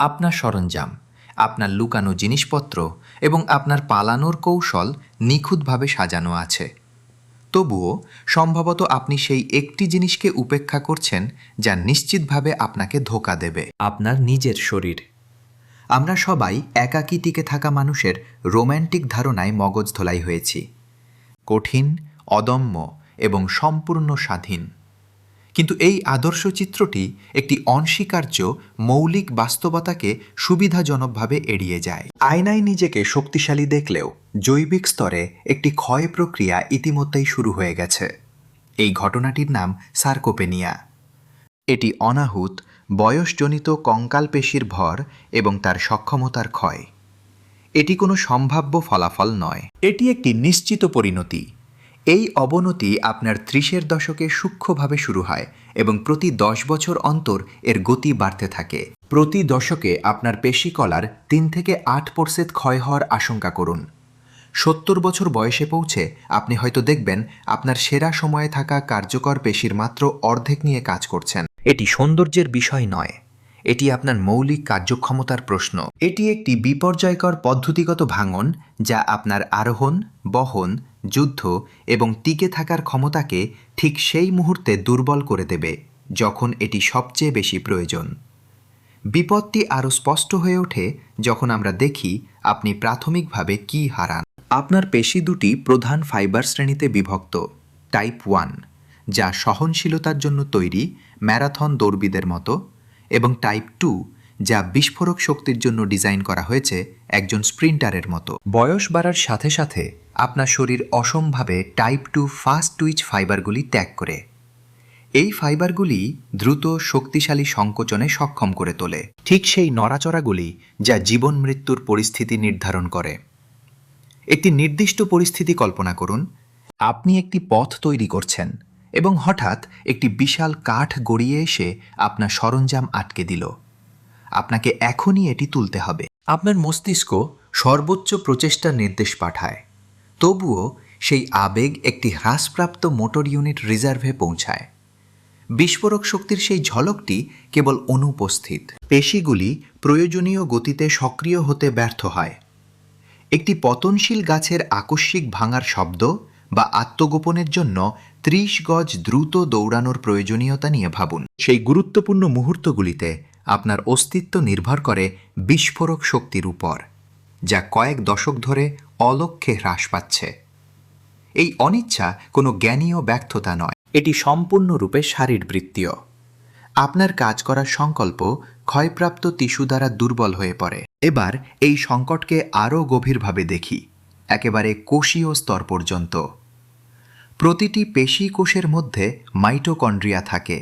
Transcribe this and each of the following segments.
আপনার সরঞ্জাম, আপনার লুকানো জিনিসপত্র এবং আপনার পালানোর কৌশল নিখুঁতভাবে সাজানো আছে। তবুও সম্ভবত আপনি সেই একটি জিনিসকে উপেক্ষা করছেন যা নিশ্চিতভাবে আপনাকে ধোঁকা দেবে, আপনার নিজের শরীর। আমরা সবাই একাকী টিকে থাকা মানুষের রোম্যান্টিক ধারণায় মগজ ধোলাই হয়েছি, কঠিন, অদম্য এবং সম্পূর্ণ স্বাধীন। কিন্তু এই আদর্শ চিত্রটি একটি অনস্বীকার্য মৌলিক বাস্তবতাকে সুবিধাজনকভাবে এড়িয়ে যায়। আয়নায় নিজেকে শক্তিশালী দেখলেও জৈবিক স্তরে একটি ক্ষয় প্রক্রিয়া ইতিমধ্যেই শুরু হয়ে গেছে। এই ঘটনাটির নাম সার্কোপেনিয়া। এটি অনাহুত, বয়সজনিত কঙ্কাল পেশির ভর এবং তার সক্ষমতার ক্ষয়। এটি কোনো সম্ভাব্য ফলাফল নয়, এটি একটি নিশ্চিত পরিণতি। এই অবনতি আপনার ৩০-এর দশকে সূক্ষ্মভাবে শুরু হয় এবং প্রতি ১০ বছর অন্তর এর গতি বাড়তে থাকে। প্রতি দশকে আপনার পেশিকলার ৩ থেকে ৮% ক্ষয় হওয়ার আশঙ্কা করুন। ৭০ বছর বয়সে পৌঁছে আপনি হয়তো দেখবেন আপনার সেরা সময়ে থাকা কার্যকর পেশির মাত্র অর্ধেক নিয়ে কাজ করছেন। এটি সৌন্দর্যের বিষয় নয়, এটি আপনার মৌলিক কার্যক্ষমতার প্রশ্ন। এটি একটি বিপর্যয়কর পদ্ধতিগত ভাঙন যা আপনার আরোহণ, বহন, যুদ্ধ এবং টিকে থাকার ক্ষমতাকে ঠিক সেই মুহূর্তে দুর্বল করে দেবে যখন এটি সবচেয়ে বেশি প্রয়োজন। বিপদটি আরও স্পষ্ট হয়ে ওঠে যখন আমরা দেখি আপনি প্রাথমিকভাবে কি হারান। আপনার পেশি দুটি প্রধান ফাইবার শ্রেণীতে বিভক্ত। টাইপ 1, যা সহনশীলতার জন্য তৈরি, ম্যারাথন দৌড়বিদের মতো, এবং টাইপ 2, যা বিস্ফোরক শক্তির জন্য ডিজাইন করা হয়েছে একজন স্প্রিন্টারের মতো। বয়স বাড়ার সাথে সাথে আপনার শরীর অসমভাবে টাইপ 2 ফাস্ট টুইচ ফাইবারগুলি ত্যাগ করে। এই ফাইবারগুলি দ্রুত শক্তিশালী সংকোচনে সক্ষম করে তোলে, ঠিক সেই নড়াচড়াগুলি যা জীবন মৃত্যুর পরিস্থিতি নির্ধারণ করে। একটি নির্দিষ্ট পরিস্থিতি কল্পনা করুন, আপনি একটি পথ তৈরি করছেন এবং হঠাৎ একটি বিশাল কাঠ গড়িয়ে এসে আপনার সরঞ্জাম আটকে দিল। আপনাকে এখনই এটি তুলতে হবে। আপনার মস্তিষ্ক সর্বোচ্চ প্রচেষ্টার নির্দেশ পাঠায়, তবুও সেই আবেগ একটি হ্রাসপ্রাপ্ত মোটর ইউনিট রিজার্ভে পৌঁছায়। বিস্ফোরক শক্তির সেই ঝলকটি কেবল অনুপস্থিত। পেশিগুলি প্রয়োজনীয় গতিতে সক্রিয় হতে ব্যর্থ হয়। একটি পতনশীল গাছের আকস্মিক ভাঙার শব্দ বা আত্মগোপনের জন্য ৩০ গজ দ্রুত দৌড়ানোর প্রয়োজনীয়তা নিয়ে ভাবুন। সেই গুরুত্বপূর্ণ মুহূর্তগুলিতে আপনার অস্তিত্ব নির্ভর করে বিস্ফোরক শক্তির উপর, যা কয়েক দশক ধরে অলক্ষ্যে হ্রাস পাচ্ছে। এই অনিচ্ছা কোনো জ্ঞানীয় ব্যর্থতা নয়, এটি সম্পূর্ণরূপে শারীরবৃত্তীয়। আপনার কাজ করার সংকল্প ক্ষয়প্রাপ্ত টিস্যু দ্বারা দুর্বল হয়ে পড়ে। এবার এই সংকটকে আরও গভীরভাবে দেখি, একেবারে কোষীয় স্তর পর্যন্ত। প্রতিটি পেশি কোষের মধ্যে মাইটোকন্ড্রিয়া থাকে,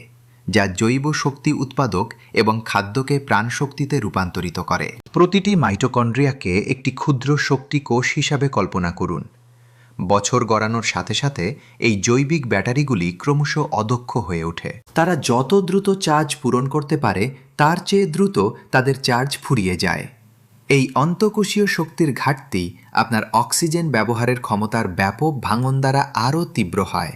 যা জৈব শক্তি উৎপাদক এবং খাদ্যকে প্রাণশক্তিতে রূপান্তরিত করে। প্রতিটি মাইটোকন্ড্রিয়াকে একটি ক্ষুদ্র শক্তি কোষ হিসাবে কল্পনা করুন। বছর গড়ানোর সাথে সাথে এই জৈবিক ব্যাটারিগুলি ক্রমশ অদক্ষ হয়ে ওঠে। তারা যত দ্রুত চার্জ পূরণ করতে পারে তার চেয়ে দ্রুত তাদের চার্জ ফুরিয়ে যায়। এই অন্তঃকোষীয় শক্তির ঘাটতি আপনার অক্সিজেন ব্যবহারের ক্ষমতার ব্যাপক ভাঙন দ্বারা আরও তীব্র হয়,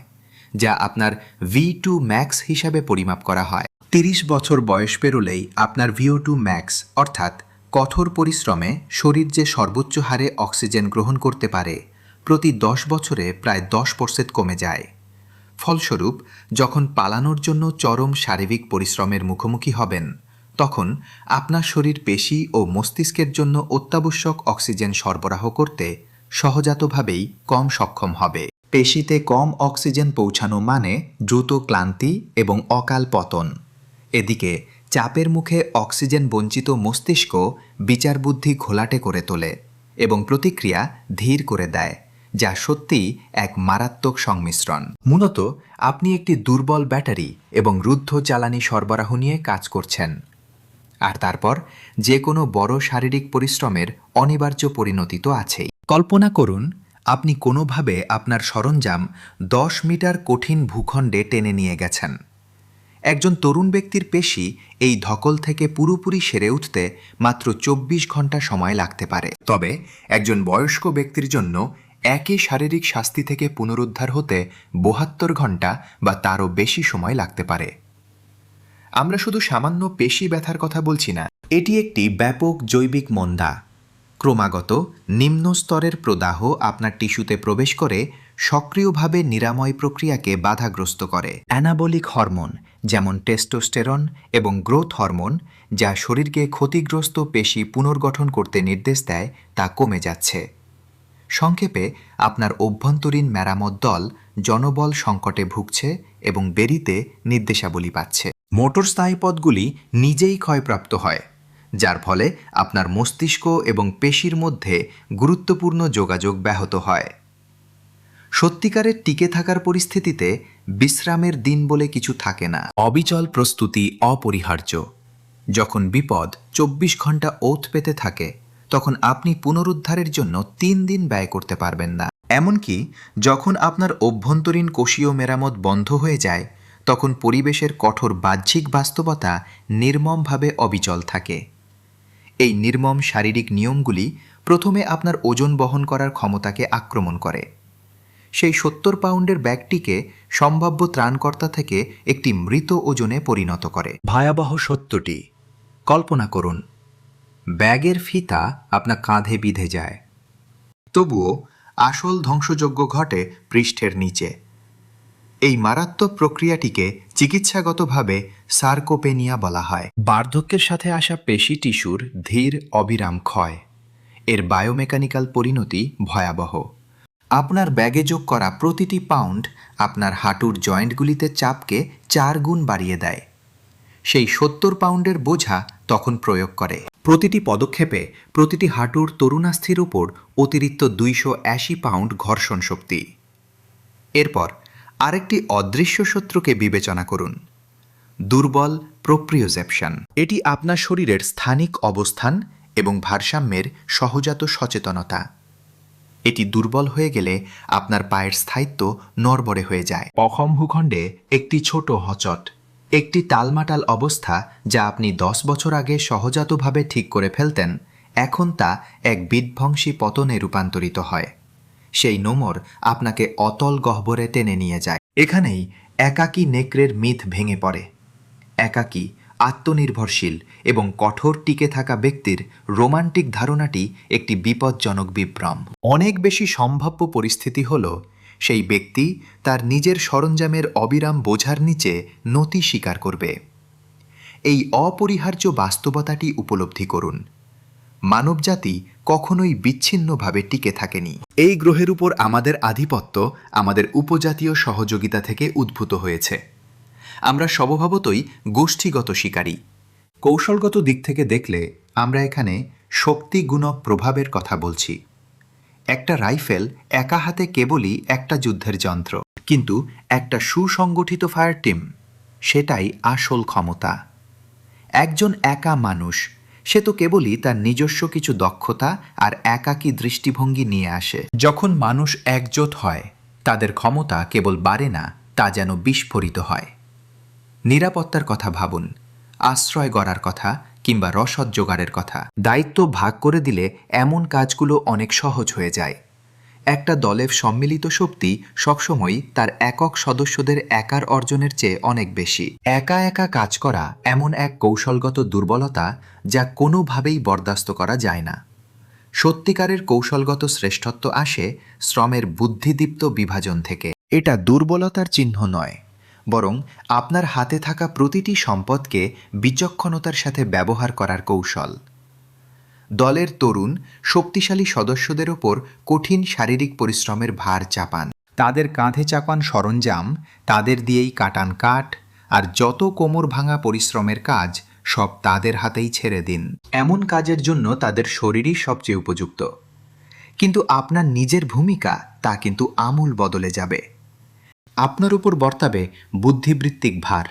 যা আপনার V2 ম্যাক্স হিসাবে পরিমাপ করা হয়। ৩০ বছর বয়স পেরোলেই আপনার VO2 ম্যাক্স, অর্থাৎ কঠোর পরিশ্রমে শরীর যে সর্বোচ্চ হারে অক্সিজেন গ্রহণ করতে পারে, প্রতি ১০ বছরে প্রায় ১০% কমে যায়। ফলস্বরূপ যখন পালানোর জন্য চরম শারীরিক পরিশ্রমের মুখোমুখি হবেন, তখন আপনার শরীর পেশি ও মস্তিষ্কের জন্য অত্যাবশ্যক অক্সিজেন সরবরাহ করতে সহজাতভাবেই কম সক্ষম হবে। পেশিতে কম অক্সিজেন পৌঁছানো মানে দ্রুত ক্লান্তি এবং অকাল পতন। এদিকে চাপের মুখে অক্সিজেন বঞ্চিত মস্তিষ্ক বিচারবুদ্ধি ঘোলাটে করে তোলে এবং প্রতিক্রিয়া ধীর করে দেয়, যা সত্যিই এক মারাত্মক সংমিশ্রণ। মূলত আপনি একটি দুর্বল ব্যাটারি এবং রুদ্ধ জ্বালানি সরবরাহ নিয়ে কাজ করছেন, আর তারপর যে কোনো বড় শারীরিক পরিশ্রমের অনিবার্য পরিণতি তো আছেই। কল্পনা করুন আপনি কোনোভাবে আপনার সরঞ্জাম ১০ মিটার কঠিন ভূখণ্ডে টেনে নিয়ে গেছেন। একজন তরুণ ব্যক্তির পেশি এই ধকল থেকে পুরোপুরি সেরে উঠতে মাত্র ২৪ ঘন্টা সময় লাগতে পারে, তবে একজন বয়স্ক ব্যক্তির জন্য একই শারীরিক শাস্তি থেকে পুনরুদ্ধার হতে ৭২ ঘন্টা বা তারও বেশি সময় লাগতে পারে। আমরা শুধু সামান্য পেশি ব্যথার কথা বলছি না, এটি একটি ব্যাপক জৈবিক মন্দা। ক্রমাগত নিম্ন স্তরের প্রদাহ আপনার টিস্যুতে প্রবেশ করে সক্রিয়ভাবে নিরাময় প্রক্রিয়াকে বাধাগ্রস্ত করে। অ্যানাবলিক হরমোন যেমন টেস্টোস্টেরন এবং গ্রোথ হরমোন, যা শরীরকে ক্ষতিগ্রস্ত পেশি পুনর্গঠন করতে নির্দেশ দেয়, তা কমে যাচ্ছে। সংক্ষেপে, আপনার অভ্যন্তরীণ মেরামত দল জনবল সংকটে ভুগছে এবং দেরিতে নির্দেশাবলী পাচ্ছে। মোটর স্নায়ুপথগুলি নিজেই ক্ষয়প্রাপ্ত হয়, যার ফলে আপনার মস্তিষ্ক এবং পেশির মধ্যে গুরুত্বপূর্ণ যোগাযোগ ব্যাহত হয়। সত্যিকারের টিকে থাকার পরিস্থিতিতে বিশ্রামের দিন বলে কিছু থাকে না। অবিচল প্রস্তুতি অপরিহার্য। যখন বিপদ 24 ঘন্টা ওত পেতে থাকে, তখন আপনি পুনরুদ্ধারের জন্য 3 দিন ব্যয় করতে পারবেন না। এমনকি যখন আপনার অভ্যন্তরীণ কোষীয় মেরামত বন্ধ হয়ে যায়, তখন পরিবেশের কঠোর বাহ্যিক বাস্তবতা নির্মমভাবে অবিচল থাকে। এই নির্মম শারীরিক নিয়মগুলি প্রথমে আপনার ওজন বহন করার ক্ষমতাকে আক্রমণ করে। সেই 70 পাউন্ডের ব্যাগটিকে সম্ভাব্য ত্রাণকর্তা থেকে একটি মৃত ওজনে পরিণত করে। ভয়াবহ সত্যটি কল্পনা করুন, ব্যাগের ফিতা আপনার কাঁধে বিঁধে যায়, তবুও আসল ধ্বংসযজ্ঞ ঘটে পৃষ্ঠের নিচে। এই মারাত্মক প্রক্রিয়াটিকে চিকিৎসাগতভাবে সার্কোপেনিয়া বলা হয়। বার্ধক্যের সাথে আসা পেশি টিস্যুর ধীর অবিরাম ক্ষয়। এর বায়োমেকানিক্যাল পরিণতি ভয়াবহ। আপনার ব্যাগে যোগ করা প্রতিটি পাউন্ড আপনার হাঁটুর জয়েন্টগুলিতে চাপকে 4 গুণ বাড়িয়ে দেয়। সেই 70 পাউন্ডের বোঝা তখন প্রয়োগ করে। প্রতিটি পদক্ষেপে প্রতিটি হাঁটুর তরুণাস্থির উপর অতিরিক্ত 280 পাউন্ড ঘর্ষণ শক্তি। এরপর আরেকটি অদৃশ্য শত্রুকে বিবেচনা করুন, দুর্বল প্রোপ্রিওসেপশন। এটি আপনার শরীরের স্থানিক অবস্থান এবং ভারসাম্যের সহজাত সচেতনতা। এটি দুর্বল হয়ে গেলে আপনার পায়ের স্থায়িত্ব নড়বড়ে হয়ে যায়। অসম ভূখণ্ডে একটি ছোট হচট, একটি টালমাটাল অবস্থা যা আপনি 10 বছর আগে সহজাতভাবে ঠিক করে ফেলতেন, এখন তা এক বিধ্বংসী পতনে রূপান্তরিত হয়। সেই নোমর আপনাকে অতল গহ্বরে টেনে নিয়ে যায়। এখানেই একাকী নেকড়ের মিথ ভেঙে পড়ে। একাকী, আত্মনির্ভরশীল এবং কঠোর টিকে থাকা ব্যক্তির রোমান্টিক ধারণাটি একটি বিপজ্জনক বিভ্রম। অনেক বেশি সম্ভাব্য পরিস্থিতি হল সেই ব্যক্তি তার নিজের সরঞ্জামের অবিরাম বোঝার নিচে নতি স্বীকার করবে। এই অপরিহার্য বাস্তবতাটি উপলব্ধি করুন, মানবজাতি কখনোই বিচ্ছিন্নভাবে টিকে থাকেনি। এই গ্রহের উপর আমাদের আধিপত্য আমাদের উপজাতীয় সহযোগিতা থেকে উদ্ভূত হয়েছে। আমরা স্বভাবতই গোষ্ঠীগত শিকারী। কৌশলগত দিক থেকে দেখলে আমরা এখানে শক্তিগুণক প্রভাবের কথা বলছি। একটা রাইফেল একা হাতে কেবলই একটা যুদ্ধের যন্ত্র, কিন্তু একটা সুসংগঠিত ফায়ার টিম, সেটাই আসল ক্ষমতা। একজন একা মানুষ, সে তো কেবলই তার নিজস্ব কিছু দক্ষতা আর একাকী দৃষ্টিভঙ্গি নিয়ে আসে। যখন মানুষ একজোট হয়, তাদের ক্ষমতা কেবল বাড়ে না, তা যেন বিস্ফোরিত হয়। নিরাপত্তার কথা ভাবুন, আশ্রয় গড়ার কথা কিংবা রসদ জোগাড়ের কথা। দায়িত্ব ভাগ করে দিলে এমন কাজগুলো অনেক সহজ হয়ে যায়। একটা দলের সম্মিলিত শক্তি সবসময় তার একক সদস্যদের একার অর্জনের চেয়ে অনেক বেশি। একা একা কাজ করা এমন এক কৌশলগত দুর্বলতা যা কোনোভাবেই বরদাস্ত করা যায় না। সত্যিকারের কৌশলগত শ্রেষ্ঠত্ব আসে শ্রমের বুদ্ধিদীপ্ত বিভাজন থেকে। এটা দুর্বলতার চিহ্ন নয়, বরং আপনার হাতে থাকা প্রতিটি সম্পদকে বিচক্ষণতার সাথে ব্যবহার করার কৌশল। দলের তরুণ শক্তিশালী সদস্যদের ওপর কঠিন শারীরিক পরিশ্রমের ভার চাপান। তাদের কাঁধে চাপান সরঞ্জাম, তাদের দিয়েই কাটান কাঠ, আর যত কোমর ভাঙা পরিশ্রমের কাজ সব তাদের হাতেই ছেড়ে দিন। এমন কাজের জন্য তাদের শরীরই সবচেয়ে উপযুক্ত। কিন্তু আপনার নিজের ভূমিকা তা কিন্তু আমূল বদলে যাবে। আপনার উপর বর্তাবে বুদ্ধিবৃত্তিক ভার।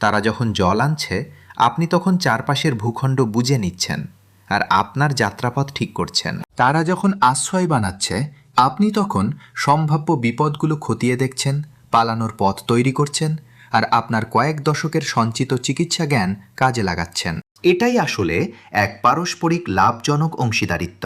তারা যখন জল আনছে, আপনি তখন চারপাশের ভূখণ্ড বুঝে নিচ্ছেন আর আপনার যাত্রাপথ ঠিক করছেন। তারা যখন আশ্রয় বানাচ্ছে, আপনি তখন সম্ভাব্য বিপদগুলো খতিয়ে দেখছেন, পালানোর পথ তৈরি করছেন আর আপনার কয়েক দশকের সঞ্চিত চিকিৎসা জ্ঞান কাজে লাগাচ্ছেন। এটাই আসলে এক পারস্পরিক লাভজনক অংশীদারিত্ব।